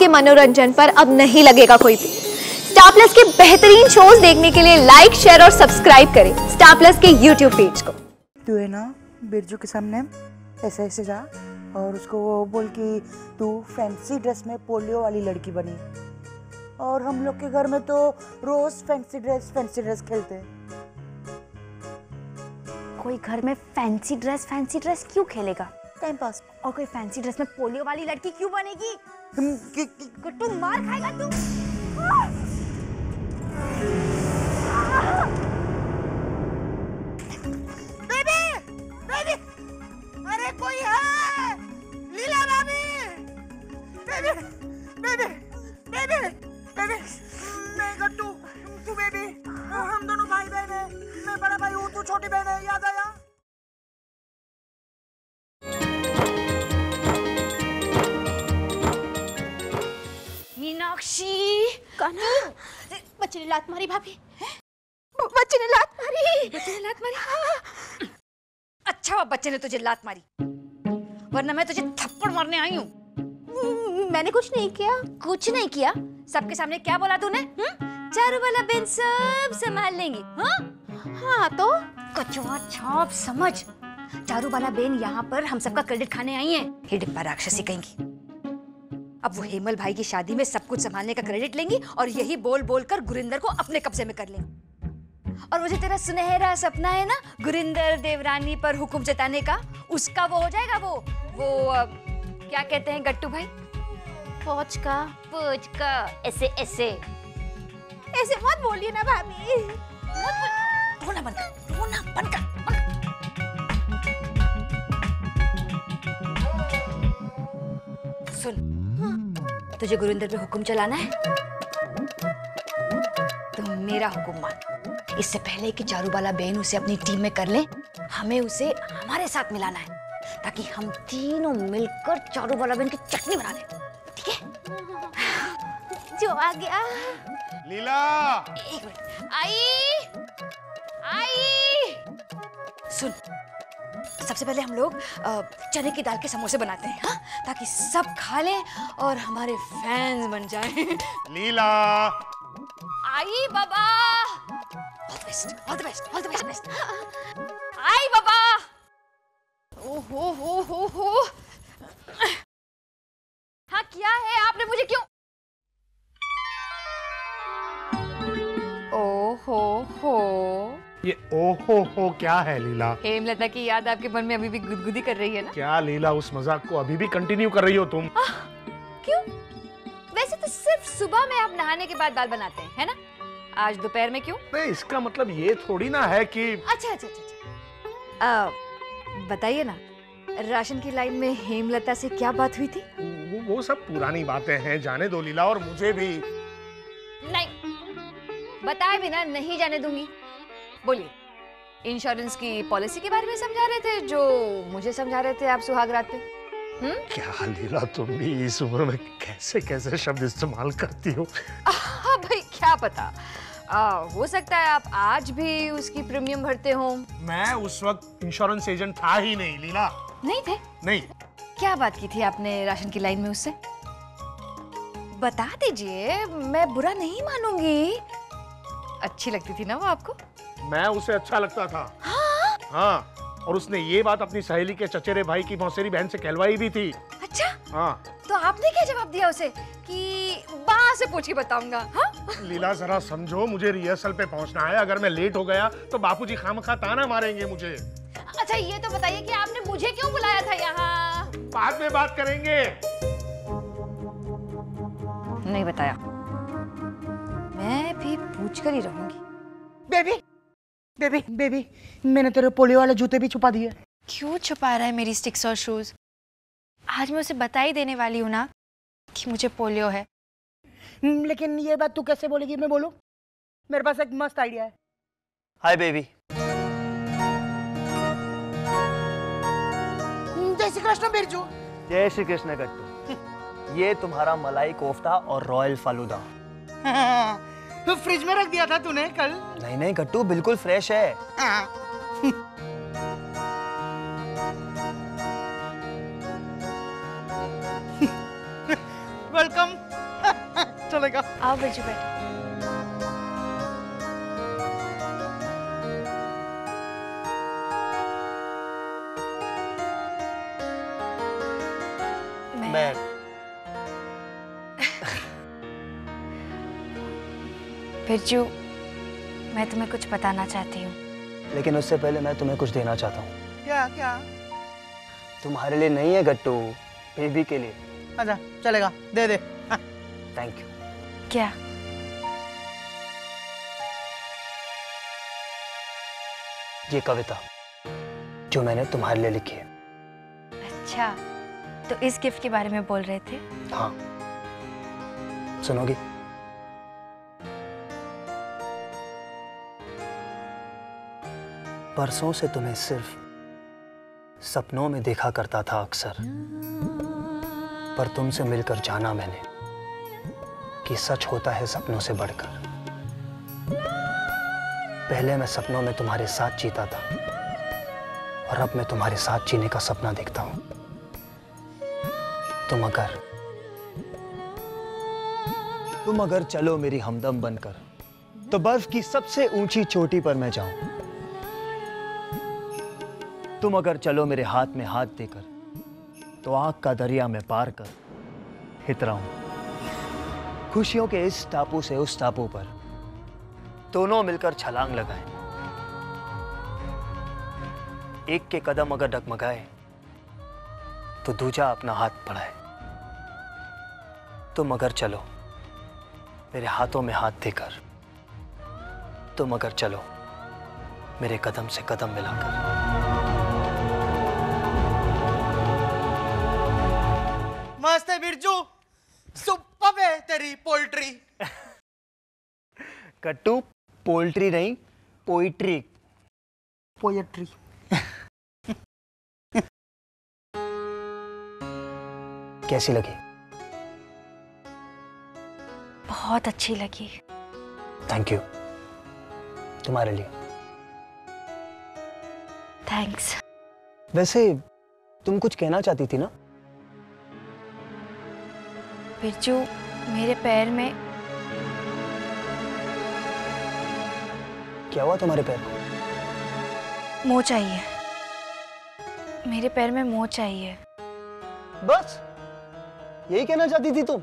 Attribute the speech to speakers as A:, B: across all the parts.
A: आपके मनोरंजन पर अब नहीं लगेगा कोई भी। स्टार प्लस के बेहतरीन शोज देखने के लिए लाइक, शेयर और सब्सक्राइब करें स्टार प्लस के यूट्यूब पेज को।
B: तू है ना बिरजू के सामने ऐसे ऐसे जा और उसको वो बोल कि तू फैंसी ड्रेस में पोलियो वाली लड़की बनी, और हम लोग के घर में तो रोज फैंसी ड्रेस खेलते हैं।
C: कोई घर में फैंसी ड्रेस क्यों खेलेगा?
B: Time pass.
C: और कोई फैंसी ड्रेस में पोलियो वाली लड़की क्यों बनेगी? गुट्टू मार खाएगा तू।
B: बेबी बेबी, अरे कोई है? लीला भाभी, बेबी बेबी बेबी बेबी, मैं गट्टू, तू बेबी, हम दोनों भाई बहन हैं। मैं बड़ा भाई हूँ, तू छोटी बहन है, याद आया?
C: मीनाक्षी,
D: कान्हा, बच्चे ने लात मारी भाभी। बच्चे ने लात मारी।
C: हाँ। अच्छा हुआ बच्चे ने तुझे लात मारी, वरना मैं तुझे थप्पड़ मारने आई हूँ।
D: मैंने कुछ नहीं किया।
C: कुछ नहीं किया? सबके सामने क्या बोला तूने? चारू वाला बेन सब संभाल लेंगी।
D: हाँ तो
C: कचवा छाप समझ। चारू वाला बेन यहाँ पर हम सबका क्रेडिट खाने आई है। हिडिप्पा राक्षसी कहेंगी। अब वो हेमल भाई की शादी में सब कुछ संभालने का क्रेडिट लेंगी और यही बोल बोल कर गुरिंदर को अपने कब्जे में कर लेंगी। और वो जो तेरा सुनहरा सपना है ना गुरिंदर देवरानी पर हुक्म जताने का, उसका वो हो जाएगा। वो क्या कहते हैं गट्टू भाई?
D: फौज का
C: ऐसे
D: मत बोलिए ना भाभी।
C: रोना बंद कर। सुन, तुझे गुरिंदर पे हुक्म चलाना है तो मेरा हुक्म मान। इससे पहले कि चारूबाला बहन उसे अपनी टीम में कर ले, हमें उसे हमारे साथ मिलाना है ताकि हम तीनों मिलकर चारूबाला बहन की चटनी बना लें। ठीक है?
D: जो आ गया।
E: लीला,
C: एक मिनट। आई सुन, सबसे पहले हम लोग चने की दाल के समोसे बनाते हैं, हाँ? ताकि सब खा लें और हमारे फैंस बन जाएं।
E: लीला,
C: आई बाबा, ऑल द बेस्ट। आई बाबा। ओहो। हाँ क्या है, आपने मुझे क्यों? ओहो,
E: ये ओहो हो क्या है लीला?
C: हेमलता की याद आपके मन में अभी भी गुदगुदी कर रही है ना?
E: क्या लीला, उस मजाक को अभी भी कंटिन्यू कर रही हो तुम?
C: क्यों? वैसे तो सिर्फ सुबह में आप नहाने के बाद दाल बनाते हैं, है ना? आज दोपहर में क्यों?
E: नहीं, इसका मतलब ये थोड़ी ना है कि
C: अच्छा। बताइए ना, राशन की लाइन में हेमलता से क्या बात हुई थी?
E: वो सब पुरानी बातें हैं, जाने दो लीला, और मुझे भी।
C: नहीं, बताए बिना नहीं जाने दूंगी। बोलिए, इंश्योरेंस की पॉलिसी के बारे में समझा रहे थे जो मुझे समझा रहे थे आप सुहाग रात पे।
E: क्या लीला, तुम भी इस उम्र में कैसे कैसे शब्द इस्तेमाल करती हो?
C: हाँ भाई, क्या पता, हो सकता है आप आज भी उसकी प्रीमियम भरते हो।
E: मैं उस वक्त इंश्योरेंस एजेंट था ही नहीं लीला।
C: नहीं थे?
E: नहीं।
C: क्या बात की थी आपने राशन की लाइन में उससे? बता दीजिए, मैं बुरा नहीं मानूंगी। अच्छी लगती थी ना वो आपको?
E: मैं उसे अच्छा लगता था। हाँ, और उसने ये बात अपनी सहेली के चचेरे भाई की मौसेरी बहन से कहलवाई भी थी।
C: अच्छा?
E: हाँ।
C: तो आपने क्या जवाब दिया उसे कि बा से पूछ के बताऊंगा? हाँ?
E: लीला जरा समझो, मुझे रिहर्सल पे पहुंचना है। अगर मैं लेट हो गया तो बापूजी खामखा ताना मारेंगे मुझे।
C: अच्छा ये तो बताइए कि आपने मुझे क्यों बुलाया था यहाँ?
E: बाद में बात करेंगे।
C: नहीं बताया, मैं भी पूछ कर ही रहूंगी।
B: बेबी, मैंने तेरे पोलियो वाले जूते भी छुपा दिए।
D: क्यों छुपा रहा है मेरी स्टिक्स और शूज? आज मैं उसे बता ही देने वाली हूँ ना कि मुझे पोलियो है।
B: लेकिन ये बात तू कैसे बोलेगी? मैं बोलूं? मेरे पास एक मस्त आइडिया है।
F: Hi baby.
B: जय श्री कृष्ण बिरजू।
F: जय श्री कृष्ण गट्टू। ये तुम्हारा मलाई कोफ्ता और रॉयल फालूदा।
B: तो फ्रिज में रख दिया था तूने कल?
F: नहीं गट्टू, बिल्कुल फ्रेश है।
B: वेलकम
D: आओ बिरजू बैठो।
F: मैं
D: बिरजू, मैं तुम्हें कुछ बताना चाहती हूँ।
F: लेकिन उससे पहले मैं तुम्हें कुछ देना चाहता हूँ।
B: क्या क्या?
F: तुम्हारे लिए नहीं है गट्टू, बेबी के लिए।
B: अच्छा चलेगा, दे दे। हाँ।
F: Thank you.
D: क्या?
F: ये कविता जो मैंने तुम्हारे लिए लिखी है।
D: अच्छा, तो इस गिफ्ट के बारे में बोल रहे थे?
F: हाँ, सुनोगी? परसों से तुम्हें सिर्फ सपनों में देखा करता था अक्सर, पर तुमसे मिलकर जाना मैंने कि सच होता है सपनों से बढ़कर। पहले मैं सपनों में तुम्हारे साथ जीता था और अब मैं तुम्हारे साथ जीने का सपना देखता हूं। तुम अगर चलो मेरी हमदम बनकर, तो बर्फ की सबसे ऊंची चोटी पर मैं जाऊं। तुम अगर चलो मेरे हाथ में हाथ देकर, तो आग का दरिया में पार कर हितराऊं। खुशियों के इस टापू से उस टापू पर दोनों मिलकर छलांग लगाएं। एक के कदम अगर डगमगाए, तो दूजा अपना हाथ बढ़ाए। तुम अगर चलो मेरे हाथों में हाथ देकर, तुम अगर चलो मेरे कदम से कदम मिलाकर।
B: मस्त है बिरजू, सुपर्ब है तेरी पोल्ट्री।
F: कट्टू, पोल्ट्री नहीं, पोइट्री।
B: पोएट्री।
F: कैसी लगी?
D: बहुत अच्छी लगी।
F: Thank you. तुम्हारे लिए।
D: थैंक्स।
F: वैसे तुम कुछ कहना चाहती थी ना?
D: बिरजू, मेरे पैर में
F: क्या हुआ तुम्हारे पैर को?
D: मोच चाहिए। मेरे पैर में मोच चाहिए।
F: बस यही कहना चाहती थी तुम?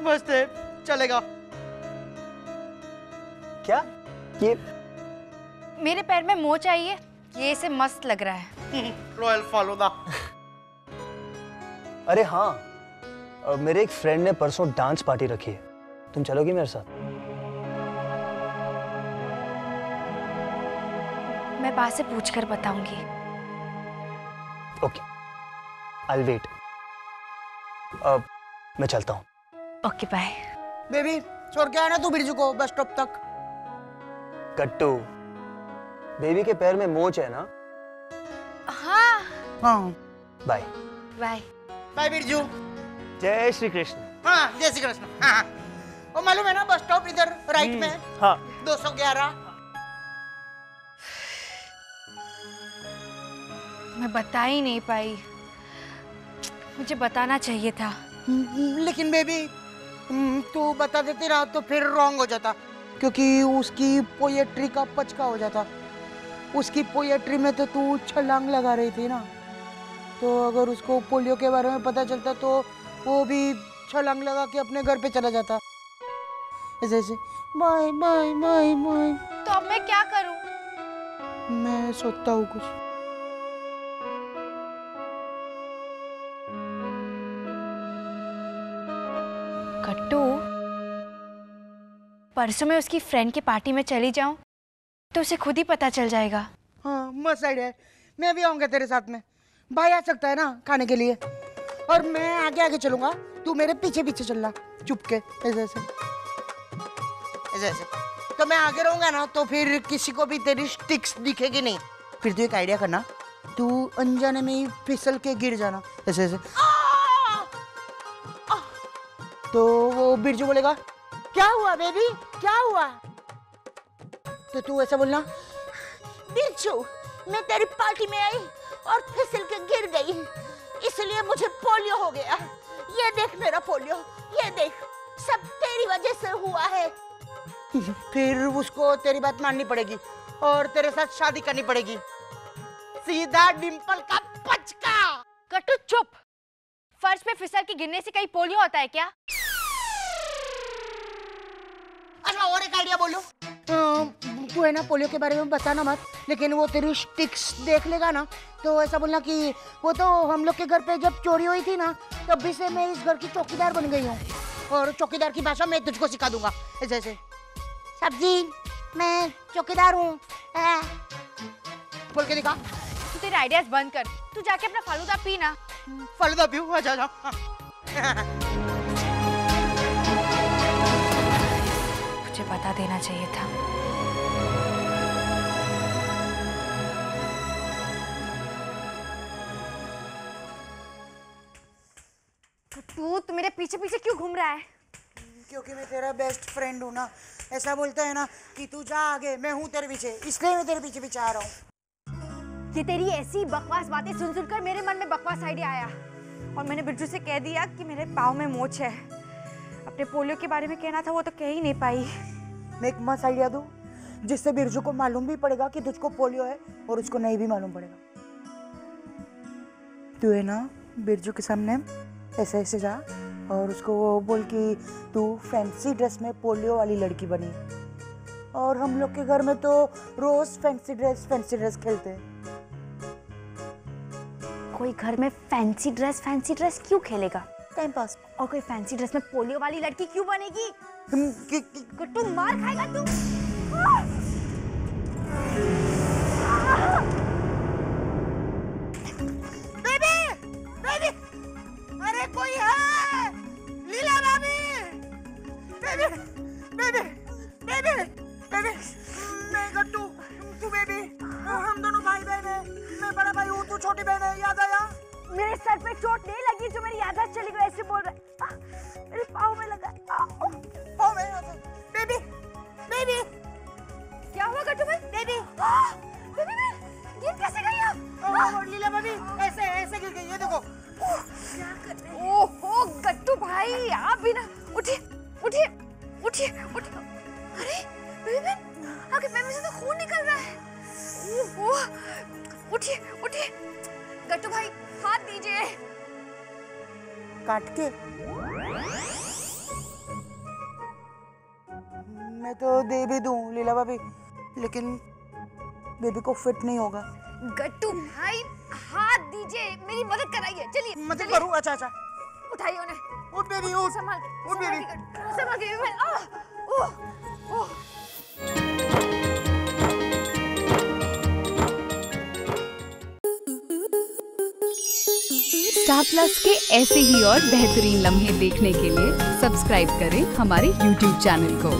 B: मस्त है, चलेगा।
F: क्या? ये
D: मेरे पैर में मोच चाहिए, ये इसे मस्त लग रहा है।
B: रॉयल फालूदा।
F: अरे हाँ, मेरे एक फ्रेंड ने परसों डांस पार्टी रखी है, तुम चलोगी मेरे साथ?
D: मैं बा से पूछकर बताऊंगी।
F: Okay, I wait. अब मैं चलता हूँ।
C: Okay bye.
B: बेबी छोड़ के आना तू बिरजू को बस स्टॉप तक।
F: कट्टू, बेबी के पैर में मोच है ना?
D: हाँ।
B: हाँ
F: बाय।
D: बाय।
B: बाय बिरजू।
F: जय श्री कृष्ण।
B: हाँ जय श्री कृष्ण। हाँ वो मालूम है ना बस स्टॉप इधर राइट में।
F: हाँ
B: 211।
D: मैं बता ही नहीं पाई, मुझे बताना चाहिए था।
B: लेकिन बेबी तू बता देती ना तो फिर रॉन्ग हो जाता, क्योंकि उसकी पोएट्री का पचका हो जाता। उसकी पोएट्री में तो तू छलांग लगा रही थी ना, तो अगर उसको पोलियो के बारे में पता चलता तो वो भी छलांग लगा के अपने घर पे चला जाता। ऐसे ऐसे बाय बाय बाय बाय।
D: तो अब मैं क्या करूं?
B: मैं सोचता हूँ कुछ।
D: कट्टू, परसों मैं उसकी फ्रेंड की पार्टी में चली जाऊं तो उसे खुद ही पता चल जाएगा।
B: हाँ मस्त आइडिया है, मैं भी आऊंगा तेरे साथ में। भाई आ सकता है ना खाने के लिए, और मैं आगे आगे चलूंगा, तू मेरे पीछे पीछे चलना चुप के। ऐसे ऐसे ऐसे ऐसे तो मैं आगे रहूंगा ना, तो फिर किसी को भी तेरी स्टिक्स दिखेगी नहीं। फिर तू एक आइडिया करना, तू अनजाने में ही फिसल के गिर जाना ऐसे ऐसे। तो वो बिरजू बोलेगा क्या हुआ बेबी क्या हुआ, तो तू ऐसा बोलना बिरजू मैं तेरी पार्टी में आई और फिसल के गिर गई, इसलिए मुझे पोलियो हो गया। ये देख मेरा पोलियो, ये देख सब फिर उसको तेरी बात माननी पड़ेगी और तेरे साथ शादी करनी पड़ेगी। सीधा डिंपल का पचका।
C: कट्टू चुप। फर्श पे फिसल के गिरने से कहीं पोलियो होता है क्या?
B: अच्छा और एक आइडिया बोलो। तू है ना पोलियो के बारे में बताना मत, लेकिन वो तेरी स्टिक्स देख लेगा ना तो ऐसा बोलना कि वो तो हम लोग के घर पे जब चोरी हुई थी ना तभी से मैं इस घर की चौकीदार बन गई हूँ और चौकीदार की भाषा मैं तुझको सिखा दूंगा। ऐसे सब्जी मैं चौकीदार हूँ बोल के दिखा।
C: तू तेरे आइडियाज बंद कर, तू जाके अपना फालूदा पी ना।
B: फालूदा पीऊँ? अच्छा अच्छा।
D: मुझे बता देना चाहिए था।
C: तू मेरे पीछे पीछे क्यों घूम रहा है?
B: क्योंकि मैं तेरा बेस्ट फ्रेंड हूँ ना। ऐसा बोलता है ना कि तू जा आगे, मैं हूँ तेरे पीछे, इसलिए मैं तेरे पीछे पीछे आ रहा हूँ।
C: ये तेरी ऐसी बकवास बातें सुन सुनकर मेरे मन में बकवास आइडिया आया और मैंने बिरजू से कह दिया कि मेरे पाँव में मोच है। अपने पोलियो के बारे में कहना था वो तो कह ही नहीं पाई।
B: मैं एक मस्त आइडिया दूँ जिससे बिरजू को मालूम भी पड़ेगा कि तुझको पोलियो है और उसको नहीं भी मालूम पड़ेगा। तू है ना बिरजू के सामने ऐसे ऐसे जा और उसको बोल कि तू फैंसी ड्रेस में पोलियो वाली लड़की बनी और हम लोग के घर में तो रोज फैंसी ड्रेस खेलते हैं।
C: कोई घर में फैंसी ड्रेस क्यों खेलेगा?
B: Time pass.
C: और कोई फैंसी ड्रेस में पोलियो वाली लड़की क्यों बनेगी? गुट्टू मार खाएगा तू।
B: बेबी बेबी अरे कोई है? लीला भाभी। बेबी बेबी बेबी बेबी मैं गट्टू, तू बेबी, हम दोनों भाई बहन हैं। मैं बड़ा भाई हूँ, तू छोटी बहन है, याद आया?
C: मेरे सर पे चोट नहीं लगी जो मेरी याददाश्त चली गई ऐसे बोल रहा है। मेरे पाँव में लगा।
B: पाँव में? बेबी बेबी
C: क्या हुआ गट्टू भाई?
B: बेबी
C: बेबी गिर कैसे गई आप?
B: और लीला भाभी ऐसे ऐसे गिर गई, ये देखो।
C: क्या कर रहे हैं? ओहो गट्टू भाई आप भी ना उठिए उठिए उठिए उठिए। अरे बेबी आपके पैर में से तो खून निकल रहा है। ओहो उठिए उठिए। गट्टू भाई हाथ दीजिए।
B: काट के? मैं तो दे भी दूं लीला भाभी, लेकिन बेबी को फिट नहीं होगा।
C: गट्टू भाई हाथ दीजिए, मेरी मदद कराइए। चलिए
B: मदद करूं? अच्छा अच्छा
C: उठाइए उन्हें।
B: उठ बेबी उठ।
C: संभाल के
B: उठ बेबी।
C: संभाल के
G: स्टार प्लस के ऐसे ही और बेहतरीन लम्हे देखने के लिए सब्सक्राइब करें हमारे YouTube चैनल को।